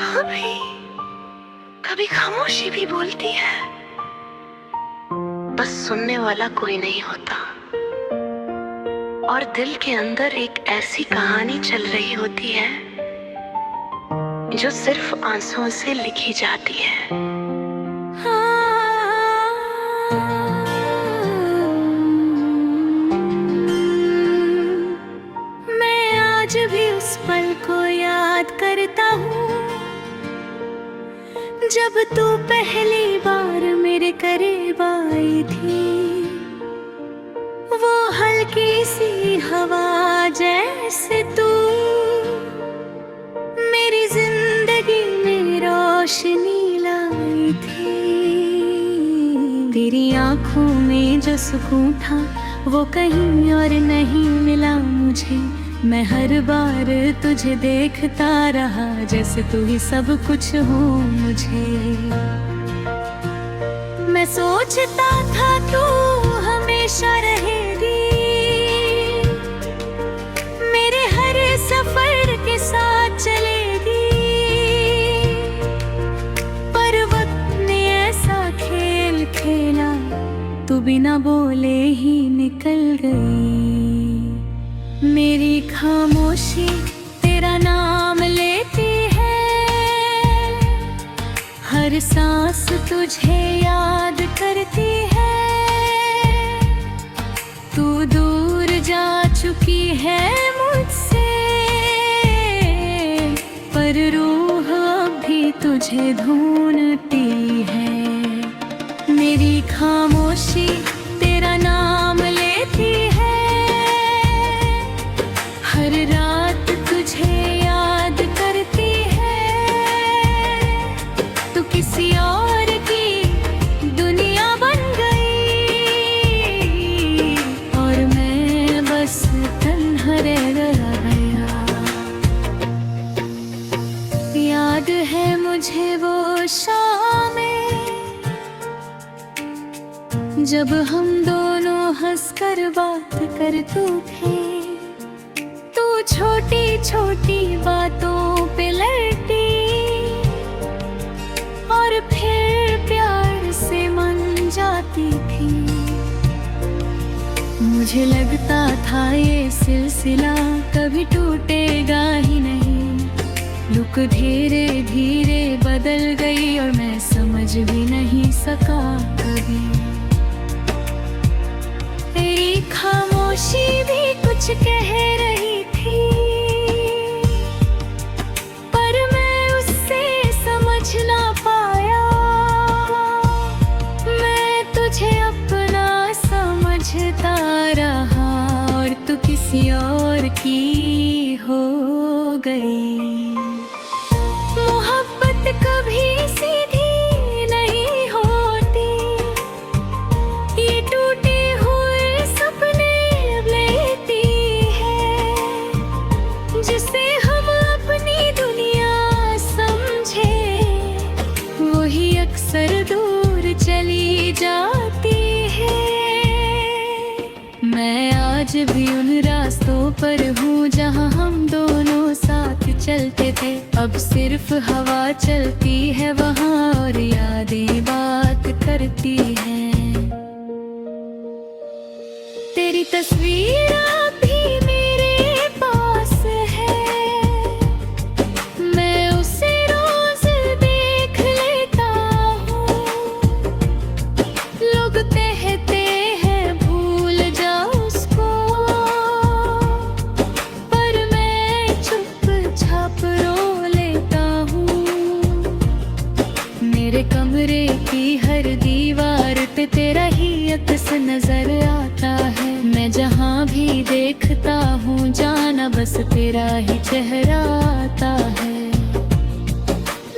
कभी कभी खामोशी भी बोलती है, बस सुनने वाला कोई नहीं होता, और दिल के अंदर एक ऐसी कहानी चल रही होती है जो सिर्फ आंसुओं से लिखी जाती है। मैं आज भी उस पल को याद करता हूँ जब तू पहली बार मेरे करीब आई थी। वो हल्की सी हवा जैसे तू मेरी जिंदगी में रोशनी लाई थी। तेरी आंखों में जो सुकून था वो कहीं और नहीं मिला मुझे। मैं हर बार तुझे देखता रहा जैसे तू ही सब कुछ हो मुझे। मैं सोचता था तू हमेशा रहेगी मेरे हर सफर के साथ चलेगी, पर वक्त ने ऐसा खेल खेला तू बिना बोले ही निकल गई। मेरी खामोशी तेरा नाम लेती है, हर सांस तुझे याद करती है। तू दूर जा चुकी है मुझसे, पर रूह अब भी तुझे ढूंढती है। मेरी खामोशी तेरा नाम लेती है, हर रात तुझे याद करती है। तू किसी और की दुनिया बन गई और मैं बस तन्हा रह गया। याद है मुझे वो शामें जब हम दोनों हंसकर बात करते थे। छोटी छोटी बातों पे लड़ती और फिर प्यार से मन जाती थी। मुझे लगता था ये सिलसिला कभी टूटेगा ही नहीं। रुक धीरे धीरे बदल गई और मैं समझ भी नहीं सका कभी। तेरी खामोशी भी कुछ कह रही थी, पर मैं उससे समझ ना पाया। मैं तुझे अपना समझता रहा और तू किसी और की हो गई। मोहब्बत कभी सीधी नहीं होती, ये टूटे हुए सपने लेती है। जिसे हम अपनी दुनिया समझे वही अक्सर दूर चली जाती है। मैं आज भी उन रास्तों पर हूँ जहाँ हम दोनों साथ चलते थे। अब सिर्फ हवा चलती है वहाँ और यादें बात करती हैं। तेरी तस्वीर भी मेरे पास है, मैं उसे रोज देख लेता हूँ। लोग कहते हैं भूल जा उसको, पर मैं चुपचाप रो लेता हूँ। मेरे कमरे की हर दीवार पे तेरा ही अक्स नजर आता है। मैं जहाँ भी देखता हूँ जाना बस तेरा ही चेहरा आता है।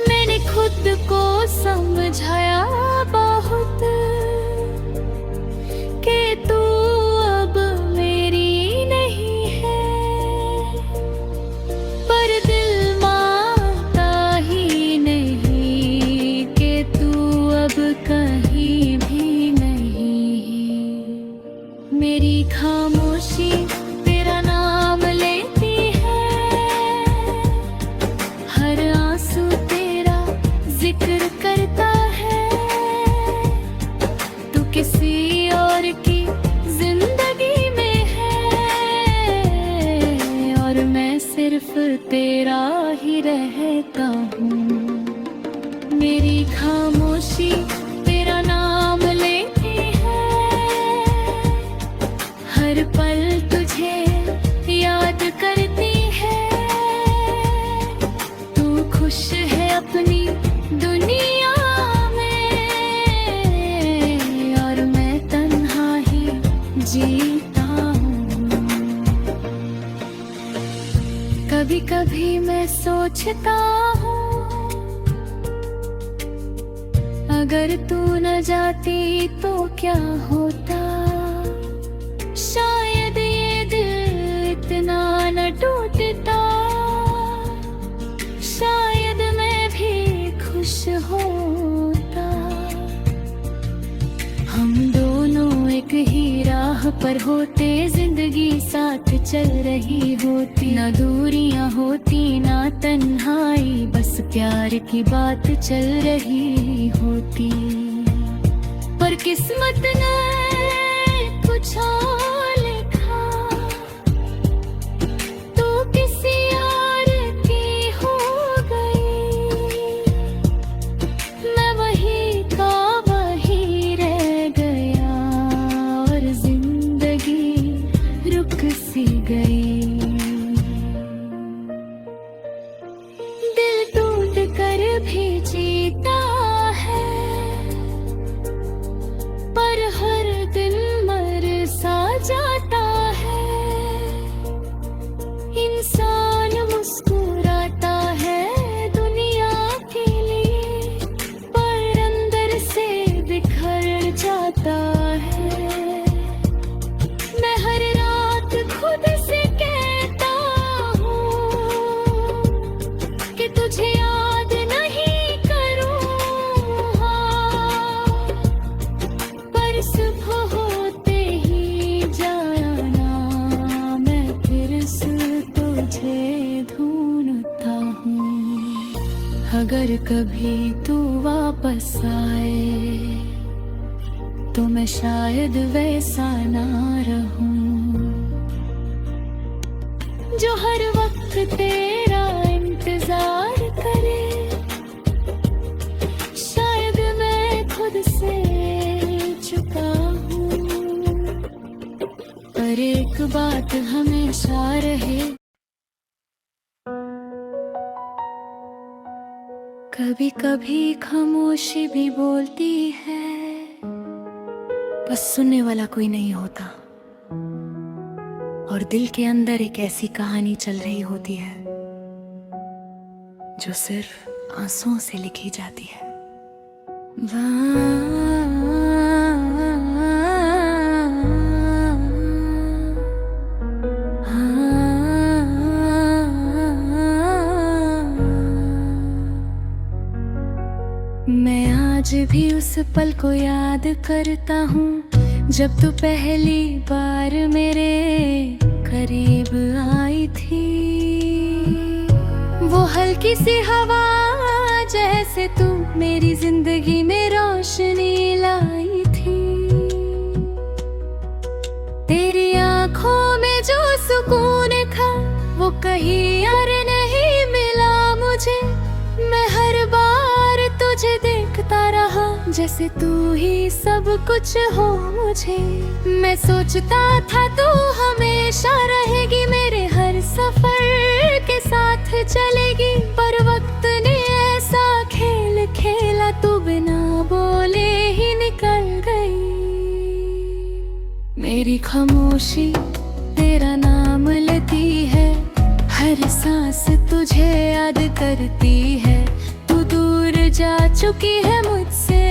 मैंने खुद को समझाया बहुत कि तू अब मेरी नहीं है, पर दिल मानता ही नहीं कि तू अब कहीं भी नहीं। मेरी खामोशी तेरा नाम लेती है, हर आंसू तेरा सिर्फ तेरा ही रहता हूँ। मेरी खामोशी तेरा नाम लेती है, हर पल तुझे याद करती है। तू खुश है अपनी दुनिया में और मैं तन्हा ही जीता हूँ। कभी कभी मैं सोचता हूँ, अगर तू न जाती तो क्या होता। शायद ये दिल इतना न टूटता, शायद मैं भी खुश होता। हम दोनों एक ही राह पर होते, जिंदगी साथ चल रही होती। ना दूरियां होती ना तन्हाई, बस प्यार की बात चल रही होती। पर किस्मत ने कुछ और लिखा, तो किसी और की हो गई। मैं वही का वही रह गया और जिंदगी रुक सी गई। दिल टूट कर भी जीता है, पर हर दिन मर सा जाता है। इंसान मुस्कुराता है दुनिया के लिए, पर अंदर से बिखर जाता है। मैं हर रात खुद से कहता हूँ कि तुझे याद नहीं करूँ, हाँ। पर सुबह होते ही जाना मैं फिर से तुझे ढूंढता हूँ। अगर कभी तू वापस आए तो मैं शायद वैसा ना रहूं, जो हर वक्त तेरा इंतजार करे। शायद मैं खुद से चुका हूँ, पर एक बात हमेशा रहे। कभी कभी खामोशी भी बोलती है, बस सुनने वाला कोई नहीं होता। और दिल के अंदर एक ऐसी कहानी चल रही होती है, जो सिर्फ आंसुओं से लिखी जाती है। मैं आज भी उस पल को याद करता हूँ, जब तू पहली बार मेरे करीब आई थी। वो हल्की सी हवा जैसे तू मेरी जिंदगी में रोशनी लाई थी। तेरी आंखों में जो सुकून था वो कहीं और नहीं मिला मुझे। मैं हर बार तुझे देखता रहा जैसे तू ही सब कुछ हो मुझे। मैं सोचता था तू हमेशा रहेगी, मेरे हर सफर के साथ चलेगी। पर वक्त ने ऐसा खेल खेला, तू बिना बोले ही निकल गई। मेरी खामोशी तेरा नाम लेती है, हर सांस तुझे याद करती है। तू दूर जा चुकी है मुझसे,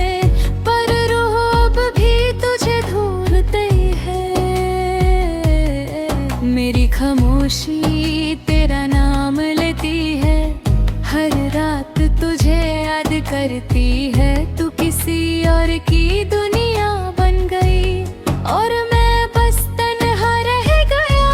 पर रूह अब भी तुझे ढूंढती है। मेरी खामोशी तेरा नाम लेती है, हर रात तुझे याद करती है। तू किसी और की दुनिया बन गई और मैं बस तन्हा रह गया।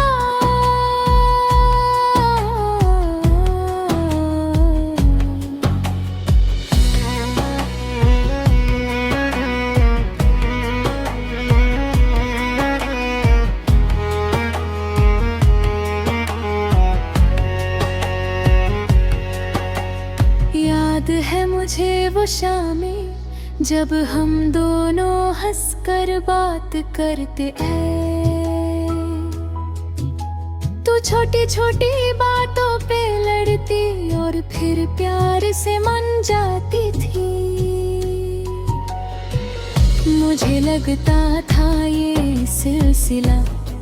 वो शामें जब हम दोनों हंसकर बात करते हैं। तू छोटी छोटी बातों पे लड़ती और फिर प्यार से मन जाती थी। मुझे लगता था ये सिलसिला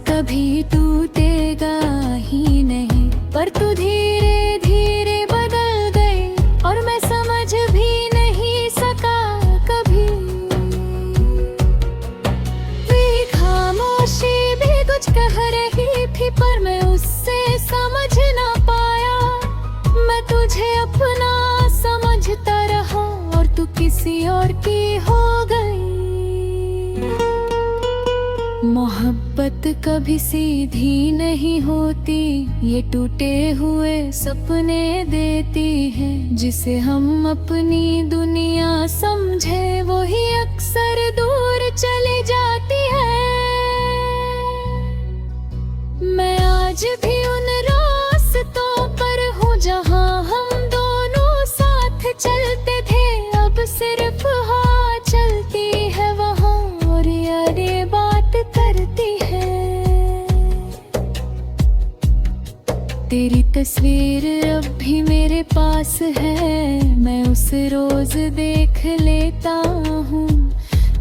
कभी टूटेगा ही नहीं, पर तू धीरे धीरे बदल गई और मैं समझ भी नहीं सका कभी। भी खामोशी भी कुछ कह रही थी, पर मैं उससे समझ ना पाया। मैं तुझे अपना समझता रहा और तू किसी और की हो गई। मोहब्बत कभी सीधी नहीं होती, ये टूटे हुए सपने देती है। जिसे हम अपनी दुनिया समझे वही अक्सर दूर चली जाती है। मैं आज भी उन रास्तों पर हूँ जहाँ हम दोनों साथ चलते थे। अब सिर्फ हाँ चलती है वहाँ और यादें बात करती है। तेरी तस्वीर अब भी मेरे पास है, मैं उसे रोज देख लेता हूँ।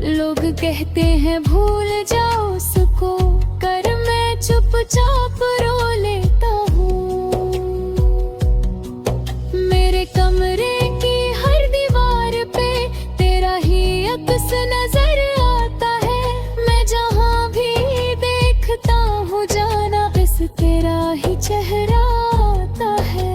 लोग कहते हैं भूल जाओ उसको, कर मैं चुपचाप रो लेता हूँ। मेरे कमरे की हर दीवार पे तेरा ही अक्स नजर आता है। मैं जहाँ भी देखता हूँ जाना बस तेरा ही चेहरा आता है।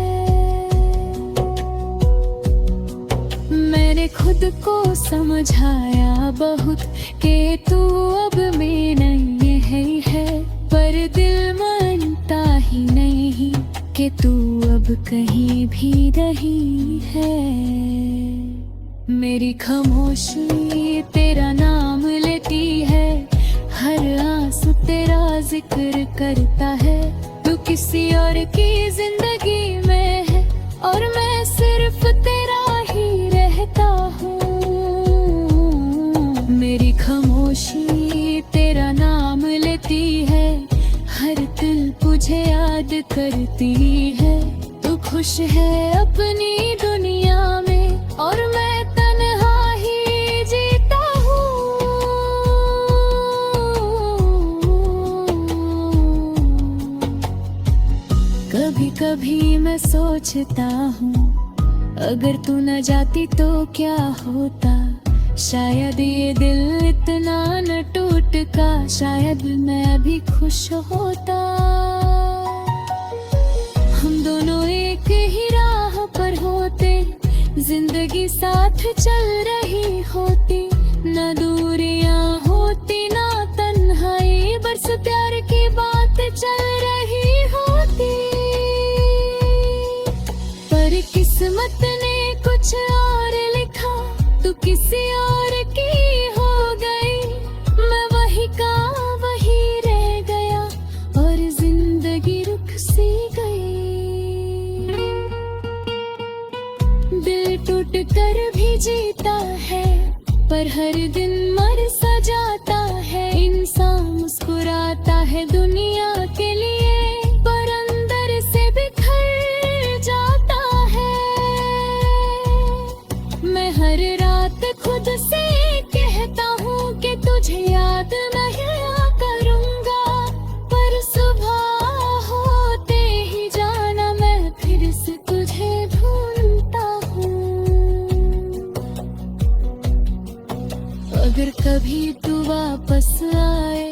मैंने खुद को समझाया बहुत कि तू अब में नहीं है, पर दिल मानता ही नहीं कि तू अब कहीं भी नहीं है। मेरी खामोशी तेरा नाम लेती है, हर आंसू तेरा जिक्र करता है। तू किसी और की जिंदगी में है और मैं सिर्फ तेरा ही रहता हूँ। मेरी खामोशी तेरा नाम लेती है, हर दिल तुझे याद करती है। तू खुश है अपनी दुनिया में और मैं तन्हा ही जीता हूँ। कभी कभी मैं सोचता हूँ अगर तू न जाती तो क्या होता। शायद ये दिल इतना न टूटता, शायद मैं भी खुश होता। हम दोनों एक ही राह पर होते, जिंदगी साथ चल रही होती। न दूरियां होती ना तन्हाई, बस प्यार की बात चल रही होती। पर किस्मत ने कुछ और लिखा, तू किसी और की हो गई। मैं वही का वही रह गया और जिंदगी रुक सी गई। दिल टूट कर भी जीता है, पर हर दिन मर सा जाता है। इंसान मुस्कुराता है दुनिया के लिए, पर अंदर से बिखर जाता है। मैं हर रात खुद से कहता हूँ कि तुझे याद नहीं करूँगा, पर सुबह होते ही जाना मैं फिर से तुझे ढूंढता हूँ। अगर कभी तू वापस आए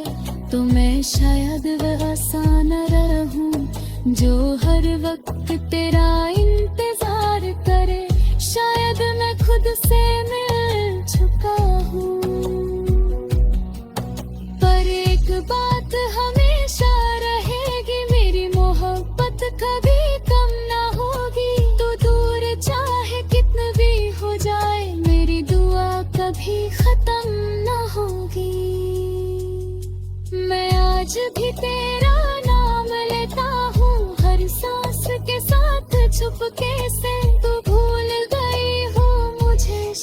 तो मैं शायद वैसा न रहूं जो हर वक्त तेरा इंतजार करे। शायद मैं खुद से मिल चुका हूँ, पर एक बात हमेशा रहेगी, मेरी मोहब्बत कभी कम ना होगी। तू दूर चाहे कितना भी हो जाए, मेरी दुआ कभी खत्म ना होगी। मैं आज भी तेरा नाम लेता हूँ, हर सांस के साथ छुपके से। तू भूल गई हो मुझे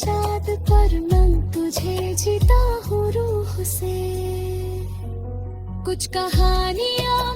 कुछ कहानियाँ